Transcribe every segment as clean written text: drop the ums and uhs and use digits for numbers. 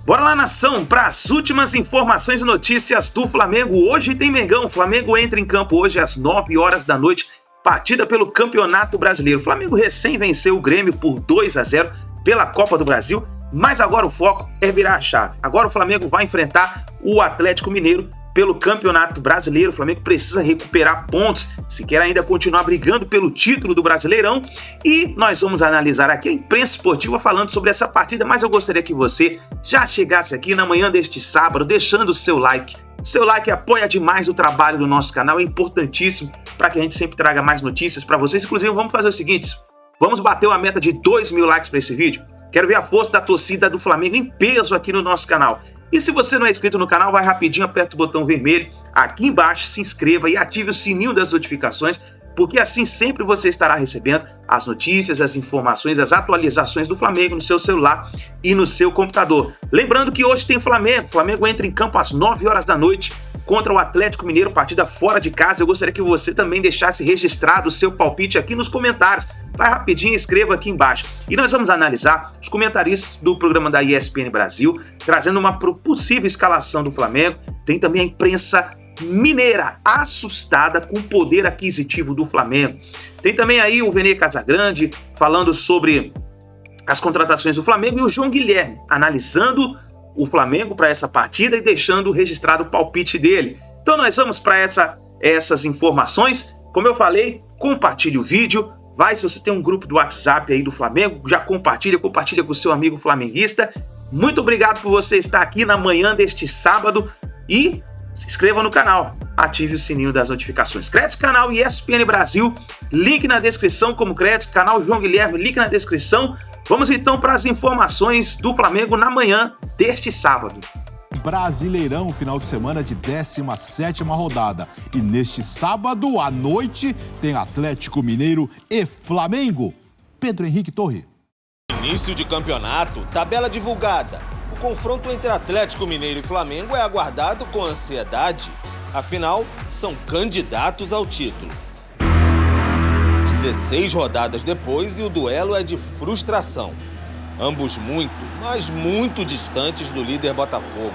Bora lá, nação, para as últimas informações e notícias do Flamengo. Hoje tem Mengão. O Flamengo entra em campo hoje às 9 horas da noite, partida pelo Campeonato Brasileiro. O Flamengo recém venceu o Grêmio por 2-0 pela Copa do Brasil, mas agora o foco é virar a chave. Agora o Flamengo vai enfrentar o Atlético Mineiro pelo Campeonato Brasileiro. O Flamengo precisa recuperar pontos se quer ainda continuar brigando pelo título do Brasileirão. E nós vamos analisar aqui a imprensa esportiva falando sobre essa partida, mas eu gostaria que você já chegasse aqui na manhã deste sábado deixando o seu like. O seu like apoia demais o trabalho do nosso canal, é importantíssimo para que a gente sempre traga mais notícias para vocês. Inclusive, vamos fazer o seguinte, vamos bater uma meta de 2.000 likes para esse vídeo. Quero ver a força da torcida do Flamengo em peso aqui no nosso canal. E se você não é inscrito no canal, vai rapidinho, aperta o botão vermelho aqui embaixo, se inscreva e ative o sininho das notificações, porque assim sempre você estará recebendo as notícias, as informações, as atualizações do Flamengo no seu celular e no seu computador. Lembrando que hoje tem Flamengo. O Flamengo entra em campo às 9 horas da noite contra o Atlético Mineiro, partida fora de casa. Eu gostaria que você também deixasse registrado o seu palpite aqui nos comentários. Vai rapidinho, escreva aqui embaixo. E nós vamos analisar os comentaristas do programa da ESPN Brasil, trazendo uma possível escalação do Flamengo. Tem também a imprensa mineira assustada com o poder aquisitivo do Flamengo. Tem também aí o Vene Casagrande falando sobre as contratações do Flamengo e o João Guilherme analisando o Flamengo para essa partida e deixando registrado o palpite dele. Então nós vamos para essas informações. Como eu falei, compartilhe o vídeo. Vai, se você tem um grupo do WhatsApp aí do Flamengo, já compartilha com o seu amigo flamenguista. Muito obrigado por você estar aqui na manhã deste sábado e se inscreva no canal, ative o sininho das notificações. Créditos Canal ESPN Brasil, link na descrição como créditos, canal João Guilherme, link na descrição. Vamos então para as informações do Flamengo na manhã deste sábado. Brasileirão, final de semana de 17ª rodada. E neste sábado à noite tem Atlético Mineiro e Flamengo. Pedro Henrique Torre. Início de campeonato, tabela divulgada. O confronto entre Atlético Mineiro e Flamengo é aguardado com ansiedade. Afinal, são candidatos ao título. 16 rodadas depois e o duelo é de frustração. Ambos muito, mas muito distantes do líder Botafogo.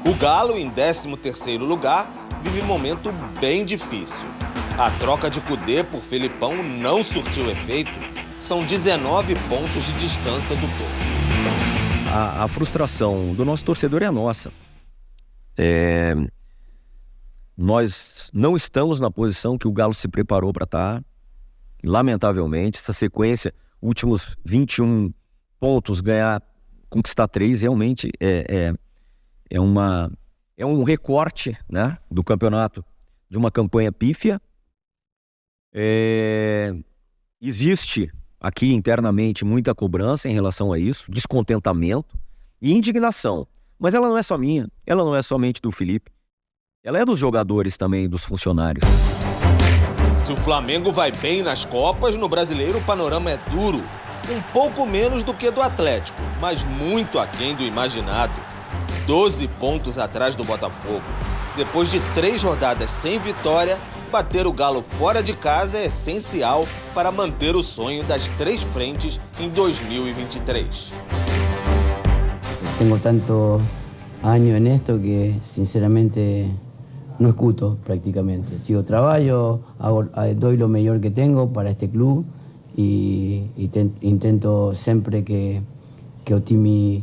O Galo, em 13º lugar, vive momento bem difícil. A troca de Kudê por Felipão não surtiu efeito. São 19 pontos de distância do topo. A frustração do nosso torcedor é a nossa. Nós não estamos na posição que o Galo se preparou para estar. Lamentavelmente, essa sequência, últimos 21 pontos, conquistar 3, realmente é um recorte, né, do campeonato, de uma campanha pífia. Existe aqui internamente muita cobrança em relação a isso, descontentamento e indignação. Mas ela não é só minha, ela não é somente do Felipe. Ela é dos jogadores também, dos funcionários. Se o Flamengo vai bem nas Copas, no Brasileiro o panorama é duro. Um pouco menos do que do Atlético, mas muito aquém do imaginado. 12 pontos atrás do Botafogo. Depois de 3 rodadas sem vitória, bater o Galo fora de casa é essencial para manter o sonho das 3 frentes em 2023. Tengo tanto años en esto que sinceramente no escuto prácticamente. Sigo trabajo, doy lo mejor que tengo para este club y intento siempre que o time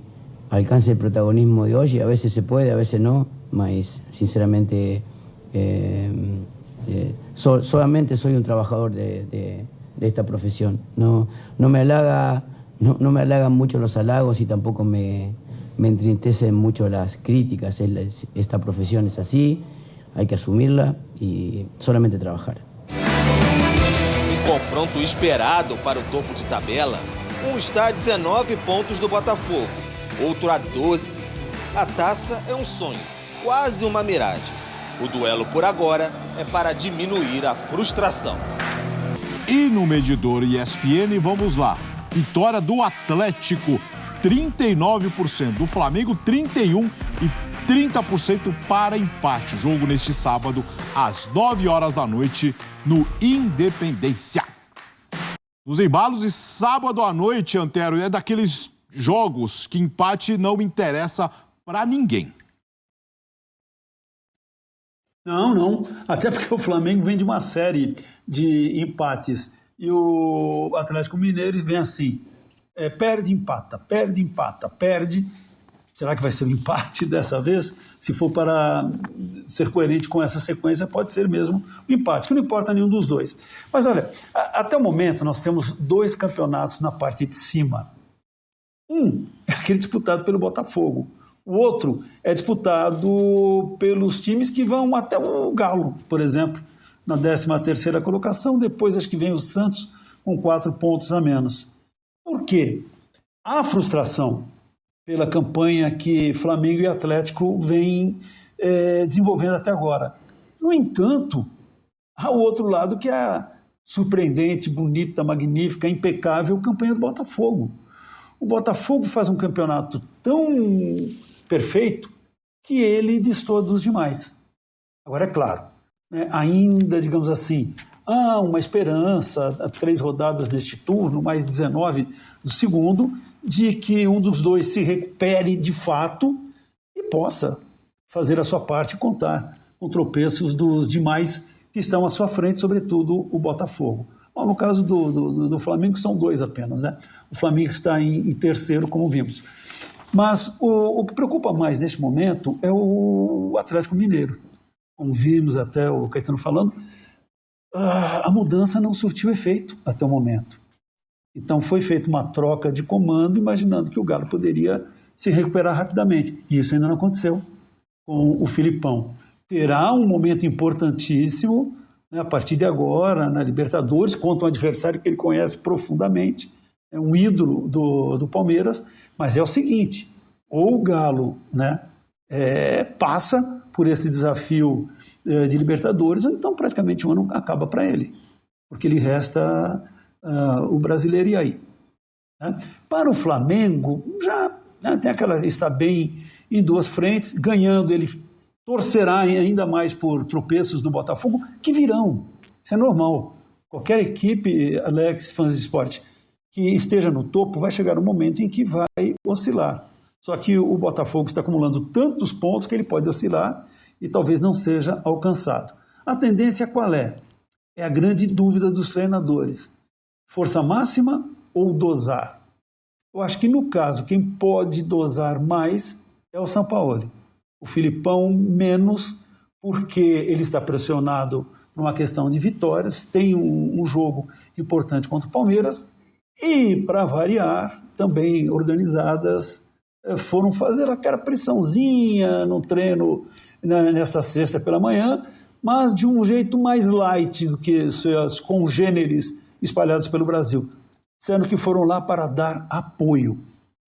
alcance el protagonismo de hoy. A veces se puede, a veces no, mas sinceramente solamente soy un trabajador de esta profesión. No me halagan mucho los halagos y tampoco me entristecen mucho las críticas. Esta profesión es así, hay que asumirla y solamente trabajar. Confronto esperado para o topo de tabela. Um está a 19 pontos do Botafogo, outro a 12. A taça é um sonho, quase uma miragem. O duelo por agora é para diminuir a frustração. E no medidor ESPN, vamos lá. Vitória do Atlético, 39%. Do Flamengo, 31% e 30% para empate. Jogo neste sábado, às 9 horas da noite, no Independência. Nos embalos e sábado à noite, Antero, é daqueles jogos que empate não interessa para ninguém. Não. Até porque o Flamengo vem de uma série de empates. E o Atlético Mineiro vem assim, perde, empata, perde. Será que vai ser um empate dessa vez? Se for para ser coerente com essa sequência, pode ser mesmo um empate, que não importa nenhum dos dois. Mas olha, até o momento nós temos 2 campeonatos na parte de cima. Um é aquele disputado pelo Botafogo. O outro é disputado pelos times que vão até o Galo, por exemplo, na 13ª colocação. Depois acho que vem o Santos com 4 pontos a menos. Por quê? Há frustração pela campanha que Flamengo e Atlético vêm desenvolvendo até agora. No entanto, há o outro lado que é a surpreendente, bonita, magnífica, impecável campanha do Botafogo. O Botafogo faz um campeonato tão perfeito que ele destoa dos demais. Agora, é claro, ainda, digamos assim, há uma esperança, 3 rodadas deste turno, mais 19 do segundo, de que um dos dois se recupere de fato e possa fazer a sua parte e contar com tropeços dos demais que estão à sua frente, sobretudo o Botafogo. Bom, no caso do Flamengo, são 2 apenas, né? O Flamengo está em terceiro, como vimos. Mas o que preocupa mais neste momento é o Atlético Mineiro. Como vimos até o Caetano falando, a mudança não surtiu efeito até o momento. Então foi feita uma troca de comando, imaginando que o Galo poderia se recuperar rapidamente. E isso ainda não aconteceu com o Filipão. Terá um momento importantíssimo, né, a partir de agora, na Libertadores, contra um adversário que ele conhece profundamente, é um ídolo do Palmeiras, mas é o seguinte, ou o Galo, né, passa por esse desafio de Libertadores, ou então praticamente o ano acaba para ele, porque lhe resta o Brasileiro e aí. Né? Para o Flamengo, já tem aquela, está bem em 2 frentes, ganhando, ele torcerá ainda mais por tropeços do Botafogo, que virão, isso é normal. Qualquer equipe, Alex, fãs de esporte, que esteja no topo, vai chegar um momento em que vai oscilar. Só que o Botafogo está acumulando tantos pontos que ele pode oscilar e talvez não seja alcançado. A tendência qual é? É a grande dúvida dos treinadores. Força máxima ou dosar? Eu acho que no caso, quem pode dosar mais é o Sampaoli. O Filipão menos, porque ele está pressionado numa questão de vitórias, tem um jogo importante contra o Palmeiras, e, para variar, também organizadas, foram fazer aquela pressãozinha no treino nesta sexta pela manhã, mas de um jeito mais light do que seus congêneres espalhados pelo Brasil, sendo que foram lá para dar apoio.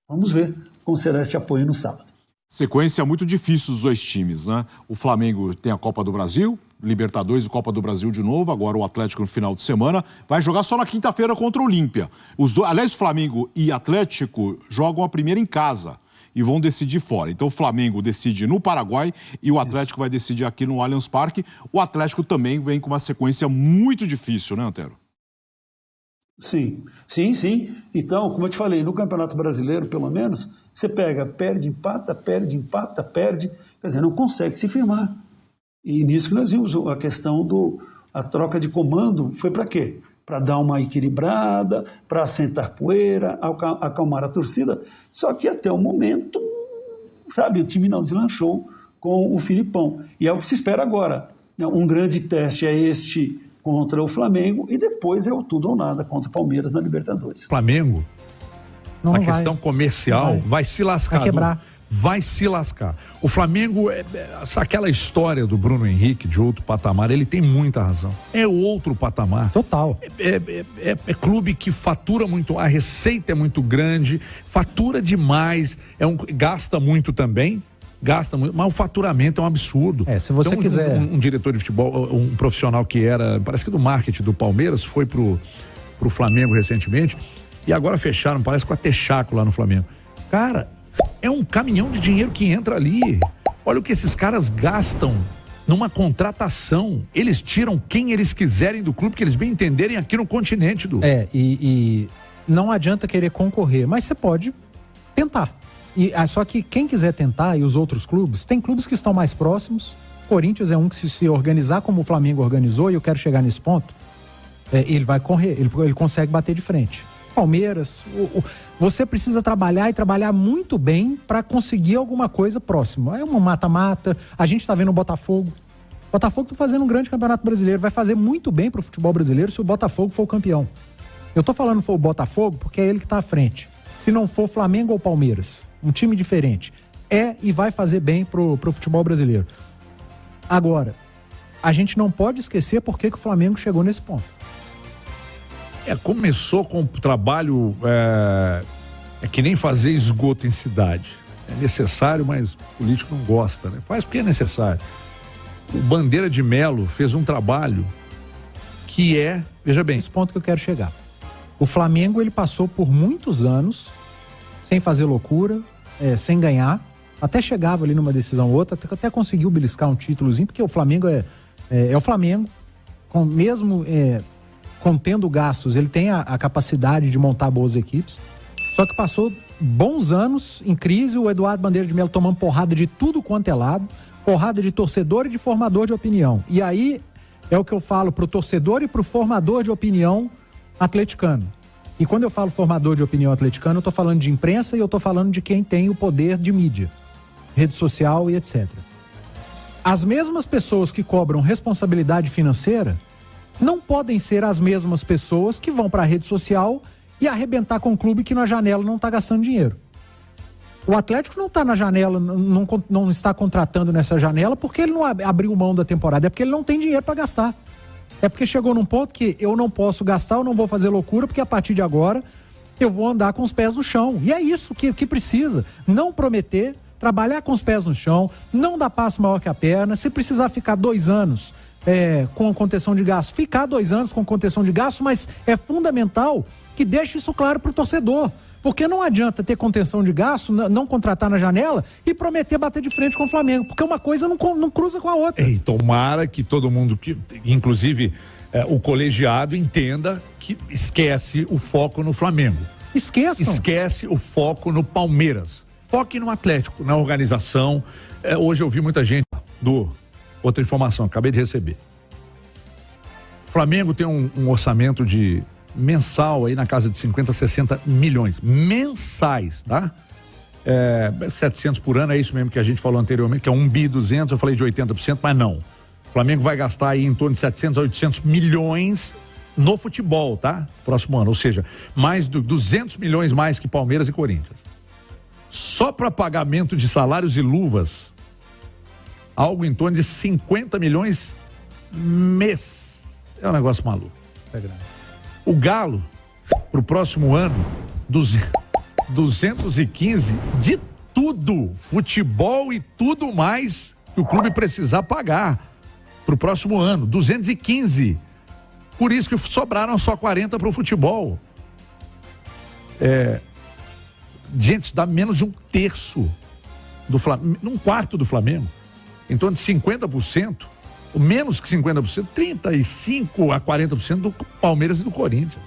Vamos ver como será este apoio no sábado. Sequência muito difícil dos 2 times, né? O Flamengo tem a Copa do Brasil, Libertadores e Copa do Brasil de novo, agora o Atlético no final de semana, vai jogar só na quinta-feira contra o Olímpia. Aliás, Flamengo e Atlético jogam a primeira em casa e vão decidir fora. Então o Flamengo decide no Paraguai e o Atlético vai decidir aqui no Allianz Parque. O Atlético também vem com uma sequência muito difícil, né, Antero? Sim. Então, como eu te falei, no Campeonato Brasileiro, pelo menos, você perde, empata, quer dizer, não consegue se firmar. E nisso que nós vimos a questão a troca de comando, foi para quê? Para dar uma equilibrada, para assentar poeira, acalmar a torcida. Só que até o momento, sabe, o time não deslanchou com o Filipão. E é o que se espera agora. Um grande teste é este contra o Flamengo e depois é o tudo ou nada contra o Palmeiras na Libertadores. Flamengo, na questão comercial, vai se lascar. Vai quebrar. Vai se lascar. O Flamengo, aquela história do Bruno Henrique de outro patamar, ele tem muita razão. É outro patamar. Total. É clube que fatura muito, a receita é muito grande, fatura demais, gasta muito também. Gasta muito, mas o faturamento é um absurdo. Se você então, quiser... Um diretor de futebol, um profissional que era, parece que do marketing do Palmeiras, foi pro Flamengo recentemente, e agora fecharam, parece com a Texaco lá no Flamengo. Cara, é um caminhão de dinheiro que entra ali. Olha o que esses caras gastam numa contratação. Eles tiram quem eles quiserem do clube, que eles bem entenderem aqui no continente. E não adianta querer concorrer, mas você pode tentar. Só que quem quiser tentar, e os outros clubes, tem clubes que estão mais próximos. Corinthians é um que se organizar como o Flamengo organizou, e eu quero chegar nesse ponto, ele vai correr, ele consegue bater de frente. Palmeiras, você precisa trabalhar e trabalhar muito bem para conseguir alguma coisa próxima. É uma mata-mata, a gente está vendo o Botafogo. O Botafogo está fazendo um grande campeonato brasileiro, vai fazer muito bem para o futebol brasileiro se o Botafogo for o campeão. Eu tô falando foi o Botafogo porque é ele que tá à frente. Se não for Flamengo ou Palmeiras, um time diferente, e vai fazer bem pro futebol brasileiro. Agora, a gente não pode esquecer por que o Flamengo chegou nesse ponto. Começou com o trabalho, é que nem fazer esgoto em cidade. É necessário, mas o político não gosta, né? Faz porque é necessário. O Bandeira de Melo fez um trabalho que veja bem... Esse ponto que eu quero chegar. O Flamengo, ele passou por muitos anos sem fazer loucura, sem ganhar, até chegava ali numa decisão ou outra, até conseguiu beliscar um títulozinho, porque o Flamengo é o Flamengo, mesmo contendo gastos, ele tem a capacidade de montar boas equipes, só que passou bons anos em crise, o Eduardo Bandeira de Melo tomando porrada de tudo quanto é lado, porrada de torcedor e de formador de opinião. E aí é o que eu falo pro torcedor e pro formador de opinião atleticano. E quando eu falo formador de opinião atleticano, eu tô falando de imprensa e eu tô falando de quem tem o poder de mídia, rede social e etc. As mesmas pessoas que cobram responsabilidade financeira não podem ser as mesmas pessoas que vão para a rede social e arrebentar com um clube que na janela não está gastando dinheiro. O Atlético não está na janela, não está contratando nessa janela porque ele não abriu mão da temporada, é porque ele não tem dinheiro para gastar. É porque chegou num ponto que eu não posso gastar, eu não vou fazer loucura, porque a partir de agora eu vou andar com os pés no chão. E é isso que precisa. Não prometer, trabalhar com os pés no chão, não dar passo maior que a perna. Se precisar ficar 2 anos com contenção de gasto, ficar 2 anos com contenção de gasto, mas é fundamental que deixe isso claro para o torcedor. Porque não adianta ter contenção de gasto, não contratar na janela e prometer bater de frente com o Flamengo, porque uma coisa não cruza com a outra. E tomara que todo mundo, inclusive o colegiado, entenda que esquece o foco no Flamengo. Esqueçam. Esquece o foco no Palmeiras. Foque no Atlético, na organização. Hoje eu vi muita gente outra informação, acabei de receber. O Flamengo tem um orçamento de mensal aí na casa de 50, 60 milhões mensais, tá? 700 por ano, é isso mesmo que a gente falou anteriormente, que é 1.200 bi, eu falei de 80%, mas não. O Flamengo vai gastar aí em torno de 700 a 800 milhões no futebol, tá? Próximo ano, ou seja, mais de 200 milhões mais que Palmeiras e Corinthians. Só para pagamento de salários e luvas, algo em torno de 50 milhões mês. É um negócio maluco. É grande. O Galo, pro próximo ano, 215 de tudo, futebol e tudo mais que o clube precisar pagar pro próximo ano, 215. Por isso que sobraram só 40 pro futebol. Gente, isso dá menos de 1/3 do Flamengo, 1/4 do Flamengo. Em torno de 50%. Menos que 50%, 35% a 40% do Palmeiras e do Corinthians.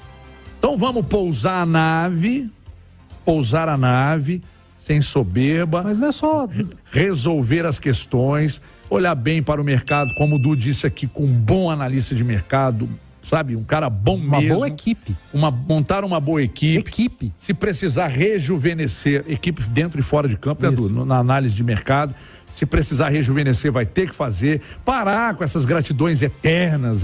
Então vamos pousar a nave, sem soberba. Mas não é só... Resolver as questões, olhar bem para o mercado, como o Du disse aqui, com um bom analista de mercado, sabe? Um cara bom mesmo. Uma boa equipe. Montar uma boa equipe. Se precisar rejuvenescer, equipe dentro e fora de campo, né, Du? Na análise de mercado. Se precisar rejuvenescer, vai ter que fazer. Parar com essas gratidões eternas.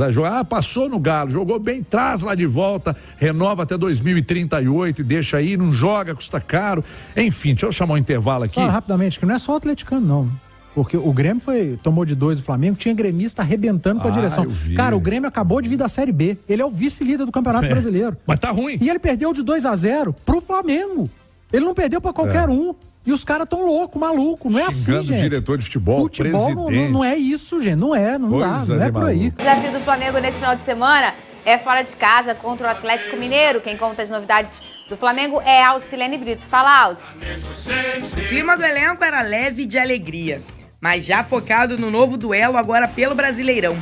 Passou no Galo, jogou bem, traz lá de volta, renova até 2038 e deixa aí, não joga, custa caro. Enfim, deixa eu chamar um intervalo aqui. Só rapidamente, que não é só o atleticano, não. Porque o Grêmio tomou de 2 do Flamengo, tinha gremista arrebentando com a direção. Cara, o Grêmio acabou de vir da Série B. Ele é o vice-líder do Campeonato Brasileiro. Mas tá ruim. E ele perdeu de 2-0 pro Flamengo. Ele não perdeu pra qualquer um. E os caras tão loucos, malucos. Não é assim, gente. Diretor de futebol presidente. Não é isso, gente. Não dá, não é por aí. O desafio do Flamengo nesse final de semana é fora de casa contra o Atlético Mineiro. Quem conta as novidades do Flamengo é Alcilene Brito. Fala, Alce. O clima do elenco era leve de alegria, mas já focado no novo duelo agora pelo Brasileirão.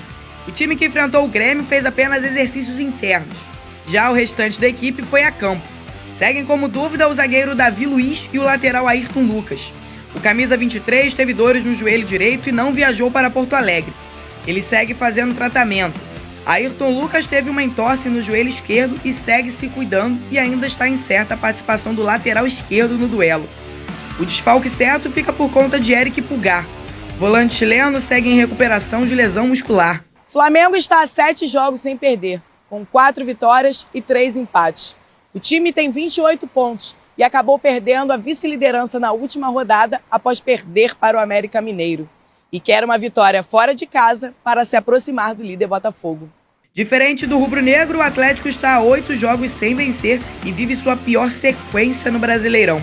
O time que enfrentou o Grêmio fez apenas exercícios internos. Já o restante da equipe foi a campo. Seguem como dúvida o zagueiro Davi Luiz e o lateral Ayrton Lucas. O camisa 23 teve dores no joelho direito e não viajou para Porto Alegre. Ele segue fazendo tratamento. Ayrton Lucas teve uma entorse no joelho esquerdo e segue se cuidando e ainda está incerta a participação do lateral esquerdo no duelo. O desfalque certo fica por conta de Eric Pulgar. O volante chileno segue em recuperação de lesão muscular. Flamengo está a 7 jogos sem perder, com 4 vitórias e 3 empates. O time tem 28 pontos e acabou perdendo a vice-liderança na última rodada após perder para o América Mineiro. E quer uma vitória fora de casa para se aproximar do líder Botafogo. Diferente do rubro-negro, o Atlético está a 8 jogos sem vencer e vive sua pior sequência no Brasileirão.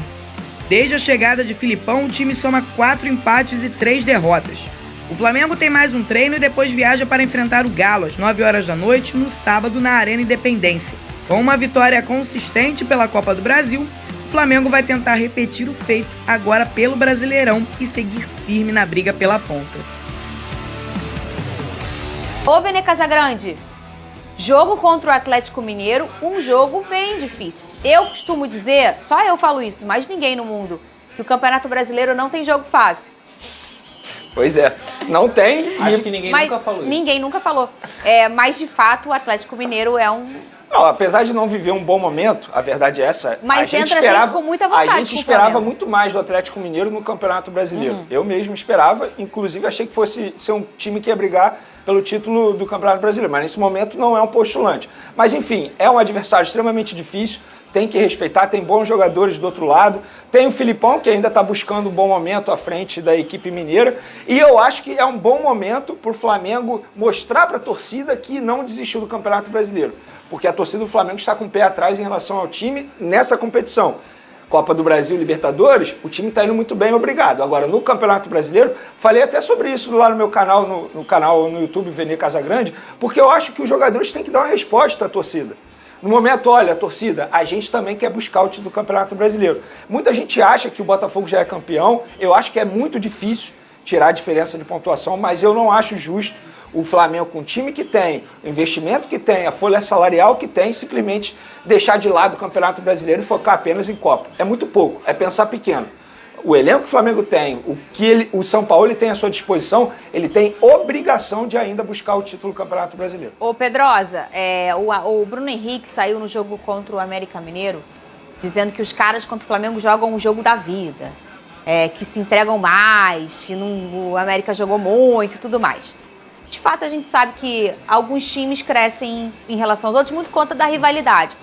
Desde a chegada de Filipão, o time soma 4 empates e 3 derrotas. O Flamengo tem mais um treino e depois viaja para enfrentar o Galo às 9 horas da noite, no sábado, na Arena Independência. Com uma vitória consistente pela Copa do Brasil, o Flamengo vai tentar repetir o feito agora pelo Brasileirão e seguir firme na briga pela ponta. Ô, Vene Casagrande, jogo contra o Atlético Mineiro, um jogo bem difícil. Eu costumo dizer, só eu falo isso, mas ninguém no mundo, que o Campeonato Brasileiro não tem jogo fácil. Pois é, não tem. Acho que ninguém nunca falou isso. Ninguém nunca falou. Mas, de fato, o Atlético Mineiro é um... Não, apesar de não viver um bom momento, a verdade é essa. Mas a gente entra esperava, com muita vontade. A gente esperava muito mais do Atlético Mineiro no Campeonato Brasileiro. Eu mesmo esperava, inclusive achei que fosse ser um time que ia brigar pelo título do Campeonato Brasileiro, mas nesse momento não é um postulante. Mas enfim, é um adversário extremamente difícil, tem que respeitar, tem bons jogadores do outro lado, tem o Filipão, que ainda está buscando um bom momento à frente da equipe mineira, e eu acho que é um bom momento para o Flamengo mostrar para a torcida que não desistiu do Campeonato Brasileiro, porque a torcida do Flamengo está com o pé atrás em relação ao time nessa competição. Copa do Brasil, Libertadores, o time está indo muito bem, obrigado. Agora, no Campeonato Brasileiro, falei até sobre isso lá no meu canal, no canal no YouTube Vene Casagrande, porque eu acho que os jogadores têm que dar uma resposta à torcida. No momento, olha, torcida, a gente também quer buscar o título do Campeonato Brasileiro. Muita gente acha que o Botafogo já é campeão, eu acho que é muito difícil tirar a diferença de pontuação, mas eu não acho justo o Flamengo, com o time que tem, o investimento que tem, a folha salarial que tem, simplesmente deixar de lado o Campeonato Brasileiro e focar apenas em Copa. É muito pouco, é pensar pequeno. O elenco que o Flamengo tem, o São Paulo tem à sua disposição, ele tem obrigação de ainda buscar o título do Campeonato Brasileiro. Ô, Pedrosa, o Bruno Henrique saiu no jogo contra o América Mineiro dizendo que os caras contra o Flamengo jogam o jogo da vida, que se entregam mais, que o América jogou muito e tudo mais. De fato, a gente sabe que alguns times crescem em relação aos outros muito conta da rivalidade.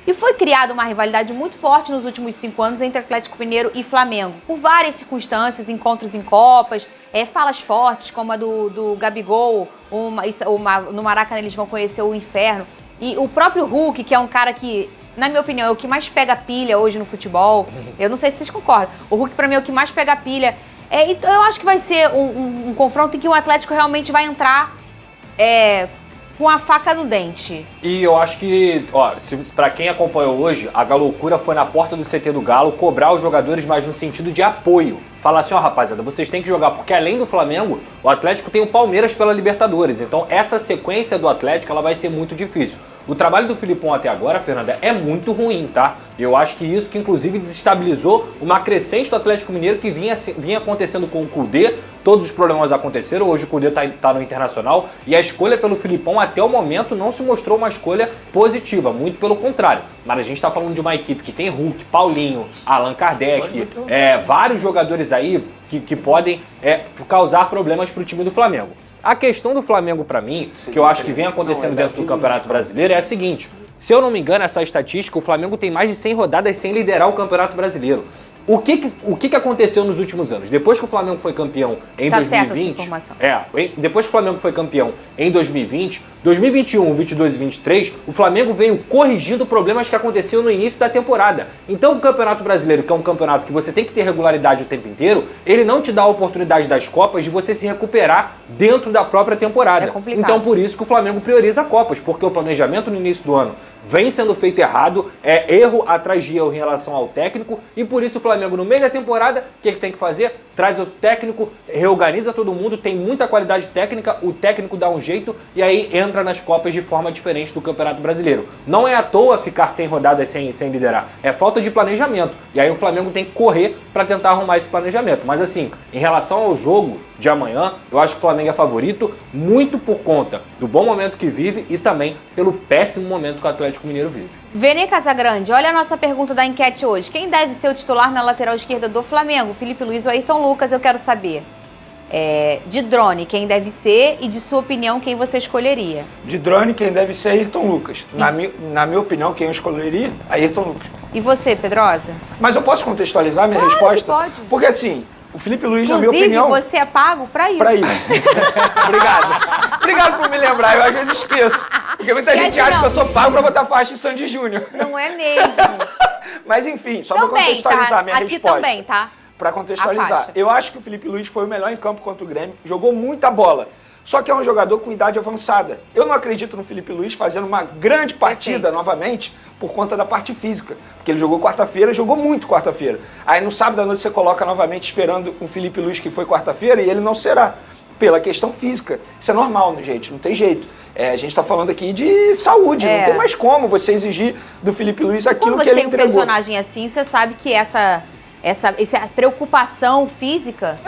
E foi criada uma rivalidade muito forte nos últimos 5 anos entre Atlético Mineiro e Flamengo. Por várias circunstâncias, encontros em Copas, falas fortes como a do Gabigol, no Maracanã eles vão conhecer o inferno. E o próprio Hulk, que é um cara que, na minha opinião, é o que mais pega pilha hoje no futebol. Eu não sei se vocês concordam. O Hulk, pra mim, é o que mais pega pilha. Então eu acho que vai ser um confronto em que o Atlético realmente vai entrar com a faca no dente. E eu acho que, pra quem acompanhou hoje, a loucura foi na porta do CT do Galo cobrar os jogadores mais no sentido de apoio. Falar assim, rapaziada, vocês têm que jogar, porque além do Flamengo, o Atlético tem o Palmeiras pela Libertadores. Então essa sequência do Atlético, ela vai ser muito difícil. O trabalho do Filipão até agora, Fernanda, é muito ruim, tá? Eu acho que isso que inclusive desestabilizou uma crescente do Atlético Mineiro que vinha acontecendo com o Kudê. Todos os problemas aconteceram, hoje o Kudê tá no Internacional e a escolha pelo Filipão até o momento não se mostrou uma escolha positiva, muito pelo contrário. Mas a gente tá falando de uma equipe que tem Hulk, Paulinho, Allan Kardec, vários jogadores aí que podem causar problemas pro time do Flamengo. A questão do Flamengo, pra mim, que eu acho que vem acontecendo dentro do Campeonato Brasileiro, é a seguinte. Se eu não me engano, essa estatística, o Flamengo tem mais de 100 rodadas sem liderar o Campeonato Brasileiro. O que aconteceu nos últimos anos? Depois que o Flamengo foi campeão em 2020... depois que o Flamengo foi campeão em 2020, 2021, 22 e 23, o Flamengo veio corrigindo problemas que aconteciam no início da temporada. Então o Campeonato Brasileiro, que é um campeonato que você tem que ter regularidade o tempo inteiro, ele não te dá a oportunidade das Copas de você se recuperar dentro da própria temporada. É complicado. Então por isso que o Flamengo prioriza Copas, porque o planejamento no início do ano vem sendo feito errado, erro atrás de erro em relação ao técnico, e por isso o Flamengo, no meio da temporada, o que tem que fazer? traz o técnico, reorganiza todo mundo, tem muita qualidade técnica, o técnico dá um jeito e aí entra nas Copas de forma diferente do Campeonato Brasileiro. Não é à toa ficar 100 rodadas sem liderar, é falta de planejamento. E aí o Flamengo tem que correr para tentar arrumar esse planejamento. Mas assim, em relação ao jogo de amanhã, eu acho que o Flamengo é favorito, muito por conta do bom momento que vive e também pelo péssimo momento que o Atlético Mineiro vive. Vene Casagrande, olha a nossa pergunta da enquete hoje. Quem deve ser o titular na lateral esquerda do Flamengo? Felipe Luiz ou Ayrton Lucas? Eu quero saber. De drone, quem deve ser e, de sua opinião, quem você escolheria? De drone, quem deve ser Ayrton Lucas. Na minha opinião, quem eu escolheria? Ayrton Lucas. E você, Pedrosa? Mas eu posso contextualizar minha resposta? Pode. Porque assim, o Felipe Luiz, inclusive, na minha opinião... você é pago pra isso. Pra isso. Obrigado. Obrigado por me lembrar, eu às vezes esqueço. Porque muita gente acha que eu sou pago pra botar faixa em Sandy Júnior. Não é mesmo. Mas enfim, só pra contextualizar minha resposta. Aqui também, tá? Pra contextualizar. Eu acho que o Felipe Luiz foi o melhor em campo contra o Grêmio, jogou muita bola. Só que é um jogador com idade avançada. Eu não acredito no Felipe Luiz fazendo uma grande partida novamente por conta da parte física. Porque ele jogou quarta-feira, jogou muito quarta-feira. Aí no sábado à noite você coloca novamente esperando o Felipe Luiz que foi quarta-feira e ele não será. Pela questão física. Isso é normal, né, gente? Não tem jeito. A gente está falando aqui de saúde. Não tem mais como você exigir do Felipe Luiz aquilo que ele entregou. Quando você tem um personagem assim, você sabe que essa preocupação física,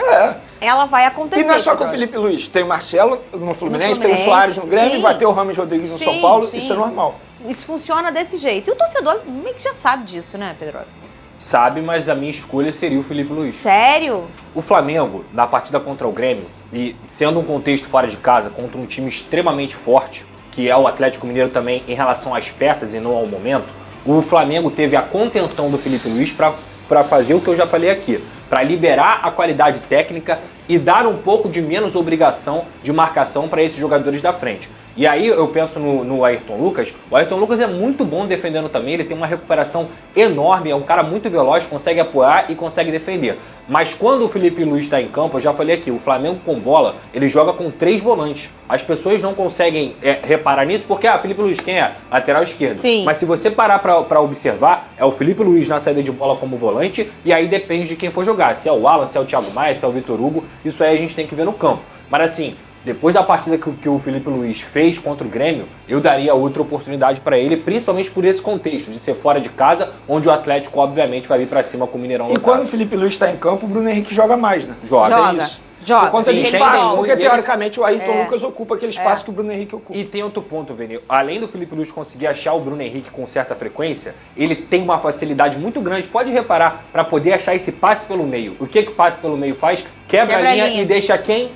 ela vai acontecer. E não é só com o Felipe Luiz. Tem o Marcelo no Fluminense, tem o Soares no Grêmio, vai ter o Ramos Rodrigues no São Paulo. Isso é normal. Isso funciona desse jeito. E o torcedor meio que já sabe disso, né, Pedrosa? Sabe, mas a minha escolha seria o Felipe Luiz. Sério? O Flamengo, na partida contra o Grêmio, e sendo um contexto fora de casa, contra um time extremamente forte, que é o Atlético Mineiro também em relação às peças e não ao momento, o Flamengo teve a contenção do Felipe Luiz para fazer o que eu já falei aqui, para liberar a qualidade técnica e dar um pouco de menos obrigação de marcação para esses jogadores da frente. E aí eu penso no Ayrton Lucas. O Ayrton Lucas é muito bom defendendo também, ele tem uma recuperação enorme, é um cara muito veloz, consegue apoiar e consegue defender. Mas quando o Felipe Luiz está em campo, eu já falei aqui, o Flamengo com bola, ele joga com 3 volantes. As pessoas não conseguem reparar nisso porque, Felipe Luiz, quem é? Lateral esquerdo. Sim. Mas se você parar para observar, é o Felipe Luiz na saída de bola como volante, e aí depende de quem for jogar. Se é o Alan, se é o Thiago Maia, se é o Vitor Hugo, isso aí a gente tem que ver no campo. Mas assim, depois da partida que o Felipe Luiz fez contra o Grêmio, eu daria outra oportunidade para ele, principalmente por esse contexto de ser fora de casa, onde o Atlético obviamente vai vir para cima com o Mineirão local. E quando o Felipe Luiz está em campo, o Bruno Henrique joga mais, né? Joga. É isso. Joga. Por conta de espaço, porque teoricamente o Ayrton Lucas ocupa aquele espaço que o Bruno Henrique ocupa. E tem outro ponto, Vini. Além do Felipe Luiz conseguir achar o Bruno Henrique com certa frequência, ele tem uma facilidade muito grande, pode reparar, para poder achar esse passe pelo meio. O que o passe pelo meio faz? Quebra a linha e deixa quem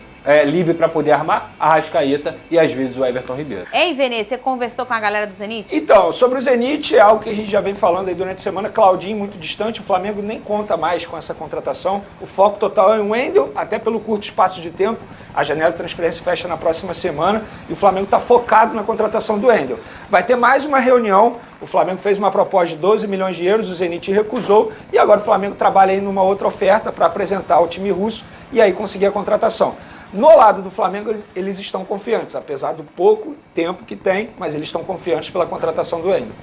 livre para poder armar? Arrascaeta e às vezes o Everton Ribeiro. Ei, Vene, você conversou com a galera do Zenit? Então, sobre o Zenit, é algo que a gente já vem falando aí durante a semana. Claudinho muito distante, o Flamengo nem conta mais com essa contratação. O foco total é em Wendel, até pelo curto espaço de tempo. A janela de transferência fecha na próxima semana e o Flamengo está focado na contratação do Wendel. Vai ter mais uma reunião. O Flamengo fez uma proposta de 12 milhões de euros, o Zenit recusou e agora o Flamengo trabalha aí numa outra oferta para apresentar ao time russo e aí conseguir a contratação. No lado do Flamengo, eles estão confiantes, apesar do pouco tempo que tem, mas eles estão confiantes pela contratação do Wendel.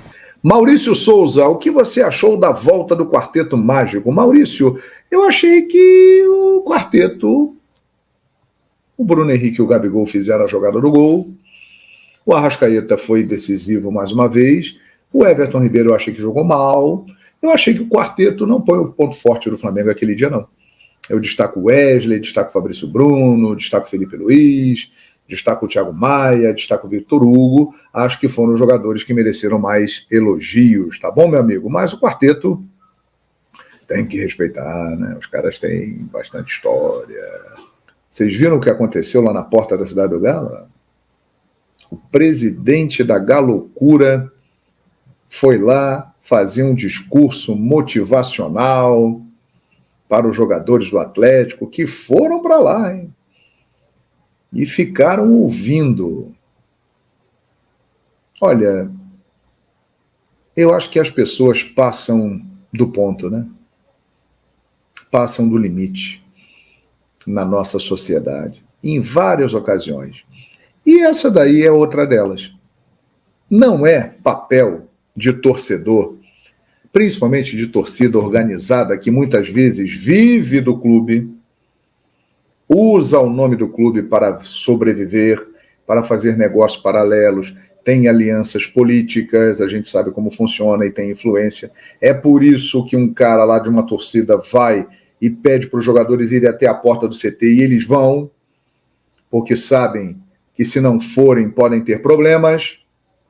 Maurício Souza, o que você achou da volta do Quarteto Mágico? Maurício, eu achei que o quarteto, o Bruno Henrique e o Gabigol fizeram a jogada do gol, o Arrascaeta foi decisivo mais uma vez, o Everton Ribeiro eu achei que jogou mal, eu achei que o quarteto não põe o ponto forte do Flamengo aquele dia, não. Eu destaco o Wesley, destaco o Fabrício Bruno, destaco o Felipe Luiz, destaco o Thiago Maia, destaco o Vitor Hugo. Acho que foram os jogadores que mereceram mais elogios, tá bom, meu amigo? Mas o quarteto tem que respeitar, né? Os caras têm bastante história. Vocês viram o que aconteceu lá na porta da Cidade do Galo? O presidente da Galocura foi lá fazer um discurso motivacional para os jogadores do Atlético, que foram para lá, hein? E ficaram ouvindo. Olha, eu acho que as pessoas passam do ponto, né? Passam do limite na nossa sociedade, em várias ocasiões. E essa daí é outra delas. Não é papel de torcedor, principalmente de torcida organizada, que muitas vezes vive do clube, usa o nome do clube para sobreviver, para fazer negócios paralelos, tem alianças políticas, a gente sabe como funciona e tem influência. É por isso que um cara lá de uma torcida vai e pede para os jogadores irem até a porta do CT, e eles vão, porque sabem que se não forem podem ter problemas.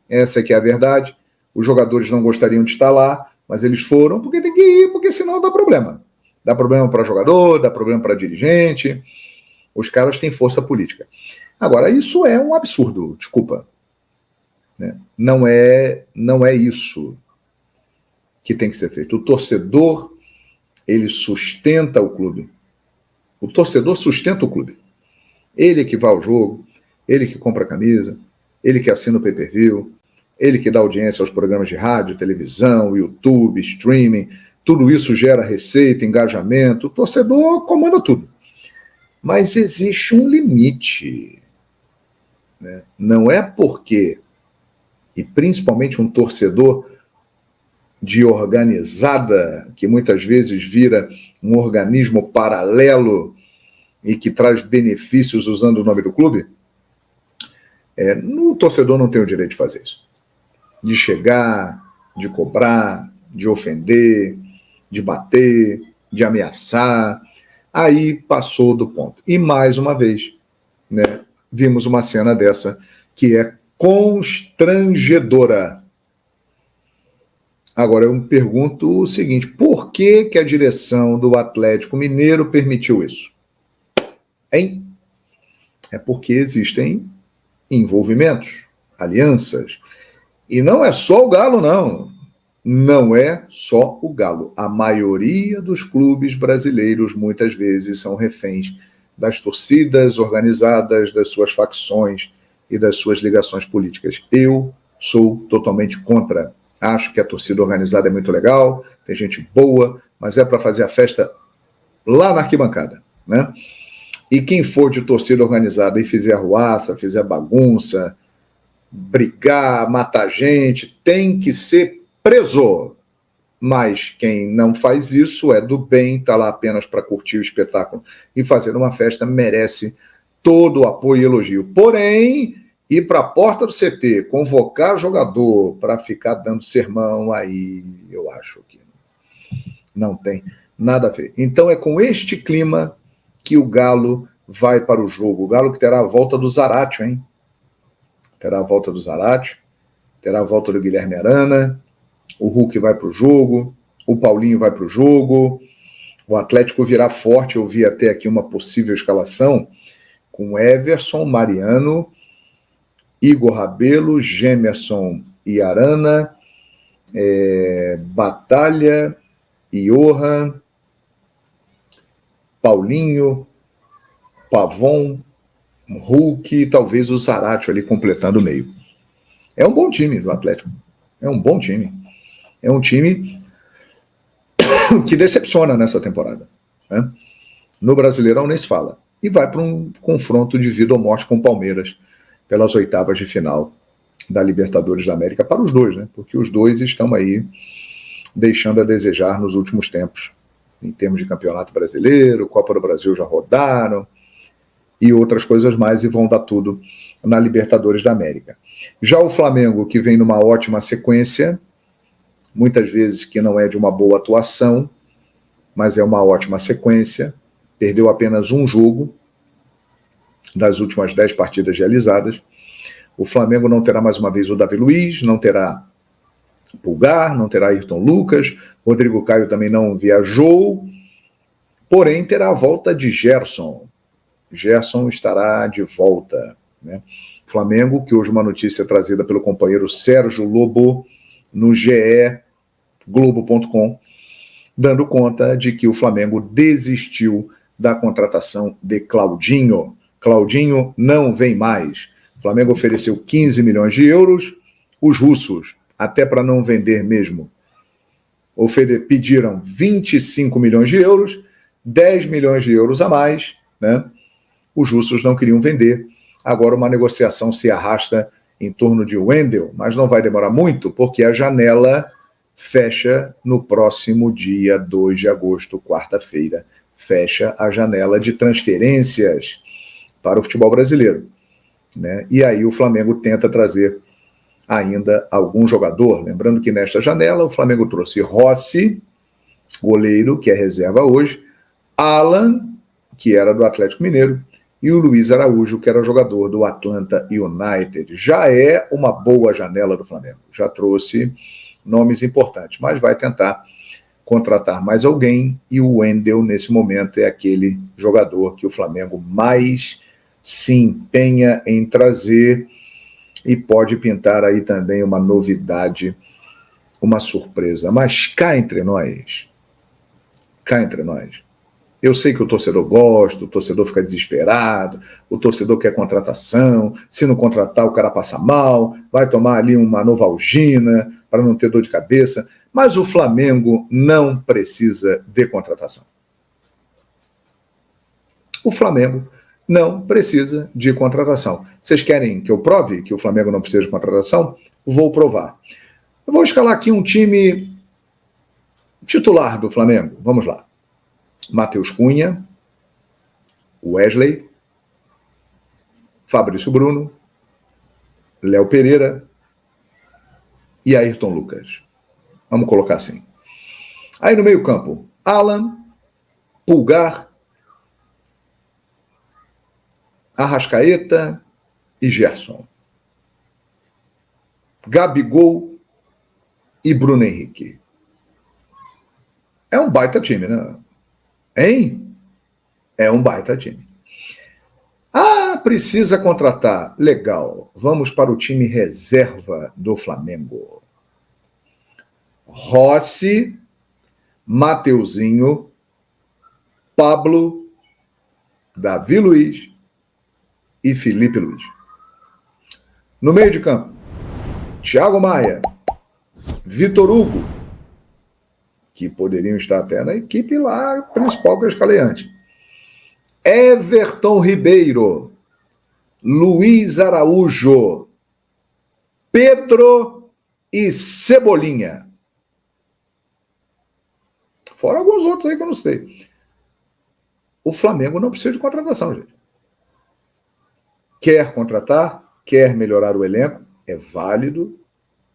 Essa que é a verdade. Os jogadores não gostariam de estar lá, mas eles foram porque tem que ir, porque senão dá problema. Dá problema para jogador, dá problema para dirigente. Os caras têm força política. Agora, isso é um absurdo, desculpa. Né? Não é isso que tem que ser feito. O torcedor, ele sustenta o clube. O torcedor sustenta o clube. Ele que vai ao jogo, ele que compra a camisa, ele que assina o pay-per-view, ele que dá audiência aos programas de rádio, televisão, YouTube, streaming, tudo isso gera receita, engajamento. O torcedor comanda tudo. Mas existe um limite. Né? Não é porque, e principalmente um torcedor de organizada, que muitas vezes vira um organismo paralelo e que traz benefícios usando o nome do clube, o torcedor não tem o direito de fazer isso. De chegar, de cobrar, de ofender, de bater, de ameaçar. Aí passou do ponto. E mais uma vez, né, vimos uma cena dessa que é constrangedora. Agora eu me pergunto o seguinte: por que que a direção do Atlético Mineiro permitiu isso? Hein? É porque existem envolvimentos, alianças. E não é só o Galo, não. Não é só o Galo. A maioria dos clubes brasileiros, muitas vezes, são reféns das torcidas organizadas, das suas facções e das suas ligações políticas. Eu sou totalmente contra. Acho que a torcida organizada é muito legal, tem gente boa, mas é para fazer a festa lá na arquibancada, né? E quem for de torcida organizada e fizer arruaça, fizer bagunça, brigar, matar gente, tem que ser preso. Mas quem não faz isso é do bem, está lá apenas para curtir o espetáculo e fazer uma festa, merece todo o apoio e elogio. Porém, ir para a porta do CT, convocar jogador para ficar dando sermão, aí eu acho que não tem nada a ver. Então é com este clima que o Galo vai para o jogo. O Galo que terá a volta do Zaratio, hein? Terá a volta do Zaratio, terá a volta do Guilherme Arana, o Hulk vai para o jogo, o Paulinho vai para o jogo, o Atlético virá forte. Eu vi até aqui uma possível escalação com Everson, Mariano, Igor Rabelo, Gemerson e Arana, Batalha, Johan, Paulinho, Pavon, Hulk e talvez o Zaratio ali completando o meio. É um bom time do Atlético. É um bom time. É um time que decepciona nessa temporada. Né? No Brasileirão nem se fala. E vai para um confronto de vida ou morte com o Palmeiras pelas oitavas de final da Libertadores da América para os dois, né? Porque os dois estão aí deixando a desejar nos últimos tempos, em termos de Campeonato Brasileiro, Copa do Brasil já rodaram, e outras coisas mais, e vão dar tudo na Libertadores da América. Já o Flamengo, que vem numa ótima sequência, muitas vezes que não é de uma boa atuação, mas é uma ótima sequência, perdeu apenas um jogo das últimas 10 partidas realizadas. O Flamengo não terá mais uma vez o Davi Luiz, não terá Pulgar, não terá Ayrton Lucas, Rodrigo Caio também não viajou, porém terá a volta de Gerson. Gerson estará de volta, né? Flamengo, que hoje uma notícia trazida pelo companheiro Sérgio Lobo no geglobo.com, dando conta de que o Flamengo desistiu da contratação de Claudinho. Claudinho não vem mais. O Flamengo ofereceu 15 milhões de euros, os russos, até para não vender mesmo, pediram 25 milhões de euros, 10 milhões de euros a mais, né? Os russos não queriam vender. Agora uma negociação se arrasta em torno de Wendel, mas não vai demorar muito, porque a janela fecha no próximo dia 2 de agosto, quarta-feira. fecha a janela de transferências para o futebol brasileiro, né? E aí o Flamengo tenta trazer ainda algum jogador. Lembrando que nesta janela o Flamengo trouxe Rossi, goleiro, que é reserva hoje, Alan, que era do Atlético Mineiro, e o Luiz Araújo, que era jogador do Atlanta United. Já é uma boa janela do Flamengo, já trouxe nomes importantes, mas vai tentar contratar mais alguém, e o Wendel, nesse momento, é aquele jogador que o Flamengo mais se empenha em trazer, e pode pintar aí também uma novidade, uma surpresa. Mas cá entre nós, eu sei que o torcedor gosta, o torcedor fica desesperado, o torcedor quer contratação, se não contratar o cara passa mal, vai tomar ali uma Novalgina para não ter dor de cabeça, mas o Flamengo não precisa de contratação. O Flamengo não precisa de contratação. Vocês querem que eu prove que o Flamengo não precisa de contratação? Vou provar. Eu vou escalar aqui um time titular do Flamengo. Vamos lá. Matheus Cunha, Wesley, Fabrício Bruno, Léo Pereira e Ayrton Lucas. Vamos colocar assim. Aí no meio-campo, Alan, Pulgar, Arrascaeta e Gerson. Gabigol e Bruno Henrique. É um baita time, né? Hein? É um baita time. Ah, precisa contratar. Legal. Vamos para o time reserva do Flamengo. Rossi, Mateuzinho, Pablo, Davi Luiz e Felipe Luiz. No meio de campo, Thiago Maia, Vitor Hugo, que poderiam estar até na equipe lá principal que eu escalei antes. Everton Ribeiro, Luiz Araújo, Pedro e Cebolinha. Fora alguns outros aí que eu não sei. O Flamengo não precisa de contratação, gente. Quer contratar, quer melhorar o elenco, é válido,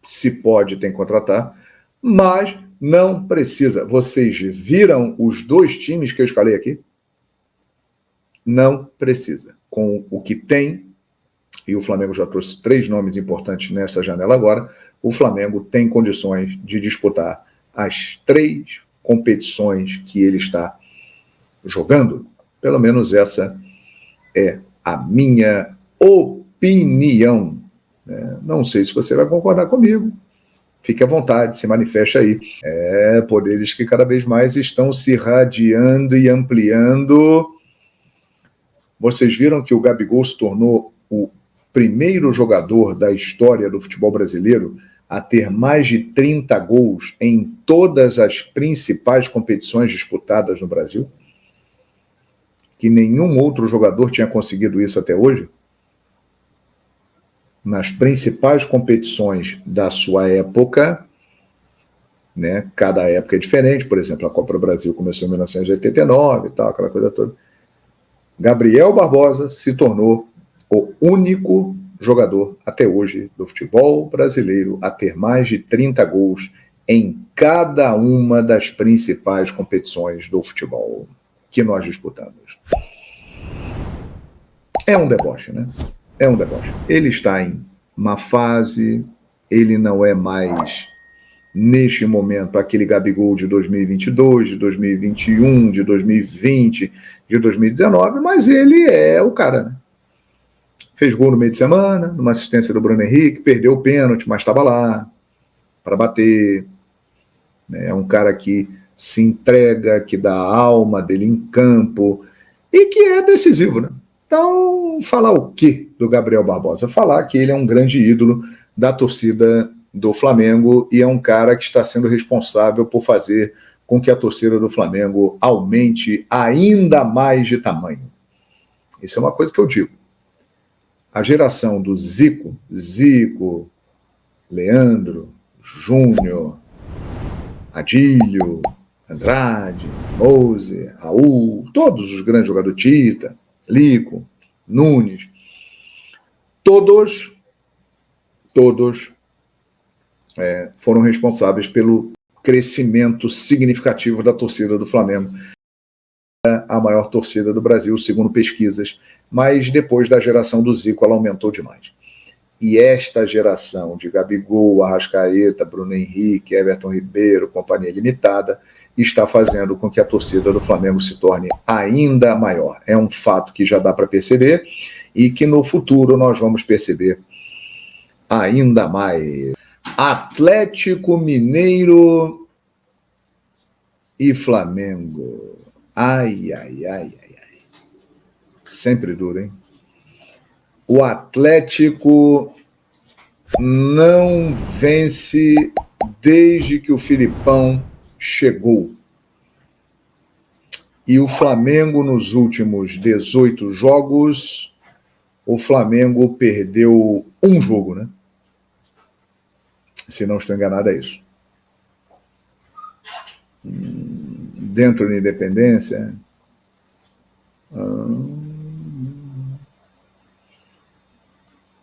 se pode, tem que contratar, mas não precisa. Vocês viram os dois times que eu escalei aqui? Não precisa. Com o que tem, e o Flamengo já trouxe 3 nomes importantes nessa janela agora, o Flamengo tem condições de disputar as 3 competições que ele está jogando. Pelo menos essa é a minha opinião. Não sei se você vai concordar comigo. Fique à vontade, se manifeste aí. Poderes que cada vez mais estão se irradiando e ampliando. Vocês viram que o Gabigol se tornou o primeiro jogador da história do futebol brasileiro a ter mais de 30 gols em todas as principais competições disputadas no Brasil? Que nenhum outro jogador tinha conseguido isso até hoje? Nas principais competições da sua época, né? Cada época é diferente. Por exemplo, a Copa do Brasil começou em 1989 e tal, aquela coisa toda. Gabriel Barbosa se tornou o único jogador até hoje do futebol brasileiro a ter mais de 30 gols em cada uma das principais competições do futebol que nós disputamos. É um deboche, né? É um deboche. Ele está em uma fase, ele não é mais, neste momento, aquele Gabigol de 2022, de 2021, de 2020, de 2019, mas ele é o cara, né? Fez gol no meio de semana, numa assistência do Bruno Henrique, perdeu o pênalti, mas estava lá para bater. É um cara que se entrega, que dá a alma dele em campo e que é decisivo, né? Então, falar o quê do Gabriel Barbosa? Falar que ele é um grande ídolo da torcida do Flamengo e é um cara que está sendo responsável por fazer com que a torcida do Flamengo aumente ainda mais de tamanho. Isso é uma coisa que eu digo. A geração do Zico, Leandro, Júnior, Adílio, Andrade, Mose, Raul, todos os grandes jogadores, Tita, Lico, Nunes, todos foram responsáveis pelo crescimento significativo da torcida do Flamengo. A maior torcida do Brasil, segundo pesquisas, mas depois da geração do Zico ela aumentou demais. E esta geração de Gabigol, Arrascaeta, Bruno Henrique, Everton Ribeiro, companhia limitada, está fazendo com que a torcida do Flamengo se torne ainda maior. É um fato que já dá para perceber e que no futuro nós vamos perceber ainda mais. Atlético Mineiro e Flamengo. Ai. Sempre duro, hein? O Atlético não vence desde que o Filipão chegou. E o Flamengo, nos últimos 18 jogos, o Flamengo perdeu um jogo, né? Se não estou enganado, é isso. Dentro da Independência.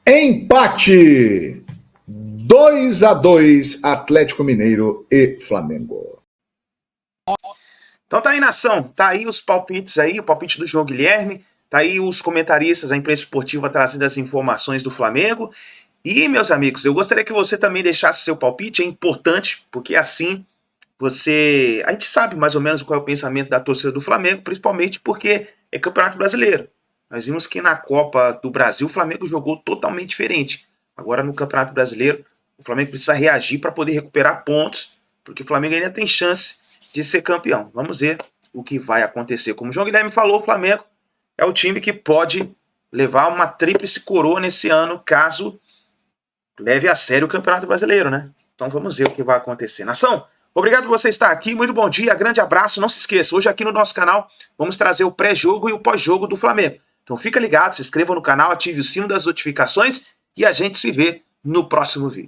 Empate! 2-2, Atlético Mineiro e Flamengo. Então tá aí, nação. Tá aí os palpites aí, o palpite do João Guilherme. Tá aí os comentaristas, a imprensa esportiva trazendo as informações do Flamengo. E, meus amigos, eu gostaria que você também deixasse seu palpite. É importante, porque assim a gente sabe mais ou menos qual é o pensamento da torcida do Flamengo, principalmente porque é Campeonato Brasileiro. Nós vimos que na Copa do Brasil o Flamengo jogou totalmente diferente. Agora no Campeonato Brasileiro o Flamengo precisa reagir para poder recuperar pontos, porque o Flamengo ainda tem chance de ser campeão. Vamos ver o que vai acontecer. Como o João Guilherme falou, o Flamengo é o time que pode levar uma tríplice coroa nesse ano, caso leve a sério o Campeonato Brasileiro, né? Então vamos ver o que vai acontecer. Nação, obrigado por você estar aqui, muito bom dia, grande abraço. Não se esqueça, hoje aqui no nosso canal vamos trazer o pré-jogo e o pós-jogo do Flamengo. Então fica ligado, se inscreva no canal, ative o sino das notificações e a gente se vê no próximo vídeo.